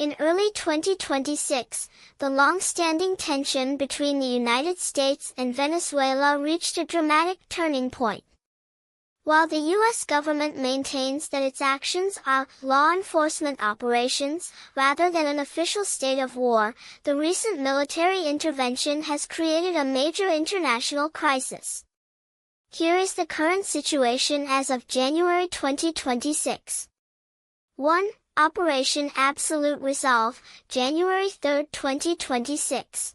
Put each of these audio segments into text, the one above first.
In early 2026, the long-standing tension between the United States and Venezuela reached a dramatic turning point. While the U.S. government maintains that its actions are law enforcement operations rather than an official state of war, the recent military intervention has created a major international crisis. Here is the current situation as of January 2026. 1. Operation Absolute Resolve, January 3, 2026.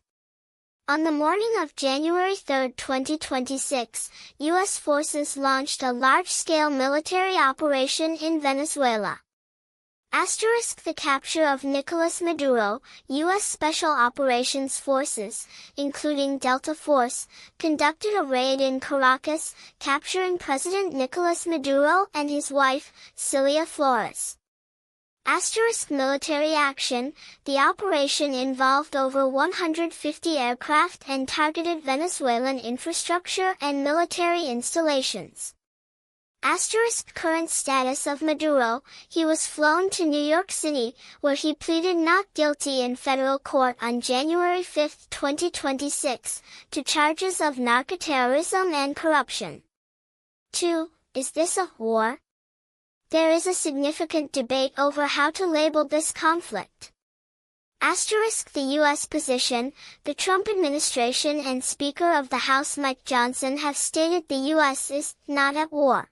On the morning of January 3, 2026, U.S. forces launched a large-scale military operation in Venezuela. The capture of Nicolas Maduro, U.S. Special Operations Forces, including Delta Force, conducted a raid in Caracas, capturing President Nicolas Maduro and his wife, Cilia Flores. Military action. The operation involved over 150 aircraft and targeted Venezuelan infrastructure and military installations. Current status of Maduro. He was flown to New York City, where he pleaded not guilty in federal court on January 5, 2026, to charges of narcoterrorism and corruption. 2. Is this a war? There is a significant debate over how to label this conflict. The U.S. position. The Trump administration and Speaker of the House Mike Johnson have stated the U.S. is not at war.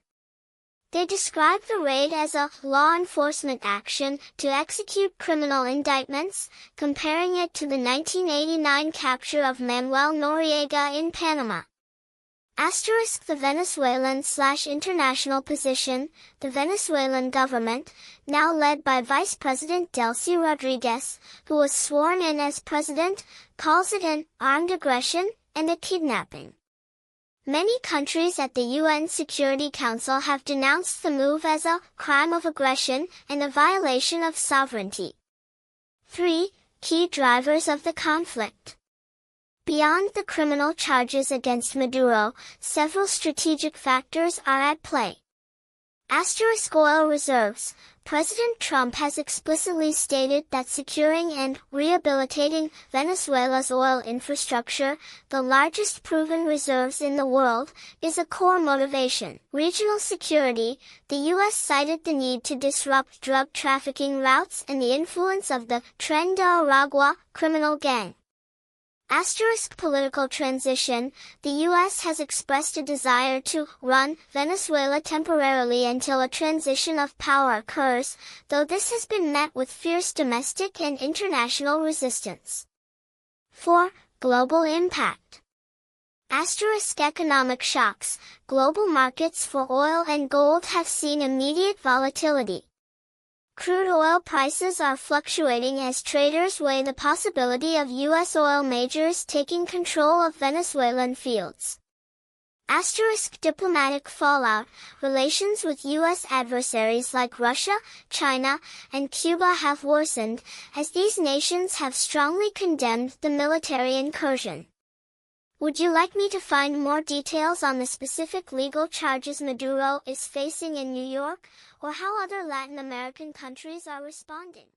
They describe the raid as a law enforcement action to execute criminal indictments, comparing it to the 1989 capture of Manuel Noriega in Panama. The Venezuelan/international position. The Venezuelan government, now led by Vice President Delcy Rodriguez, who was sworn in as president, calls it an armed aggression and a kidnapping. Many countries at the UN Security Council have denounced the move as a crime of aggression and a violation of sovereignty. 3. Key drivers of the conflict. Beyond the criminal charges against Maduro, several strategic factors are at play. Oil reserves. President Trump has explicitly stated that securing and rehabilitating Venezuela's oil infrastructure, the largest proven reserves in the world, is a core motivation. Regional security. The U.S. cited the need to disrupt drug trafficking routes and the influence of the Tren de Aragua criminal gang. Political transition. The U.S. has expressed a desire to run Venezuela temporarily until a transition of power occurs, though this has been met with fierce domestic and international resistance. 4. Global impact. Economic shocks. Global markets for oil and gold have seen immediate volatility. Crude oil prices are fluctuating as traders weigh the possibility of U.S. oil majors taking control of Venezuelan fields. Diplomatic fallout. Relations with U.S. adversaries like Russia, China, and Cuba have worsened, as these nations have strongly condemned the military incursion. Would you like me to find more details on the specific legal charges Maduro is facing in New York, or how other Latin American countries are responding?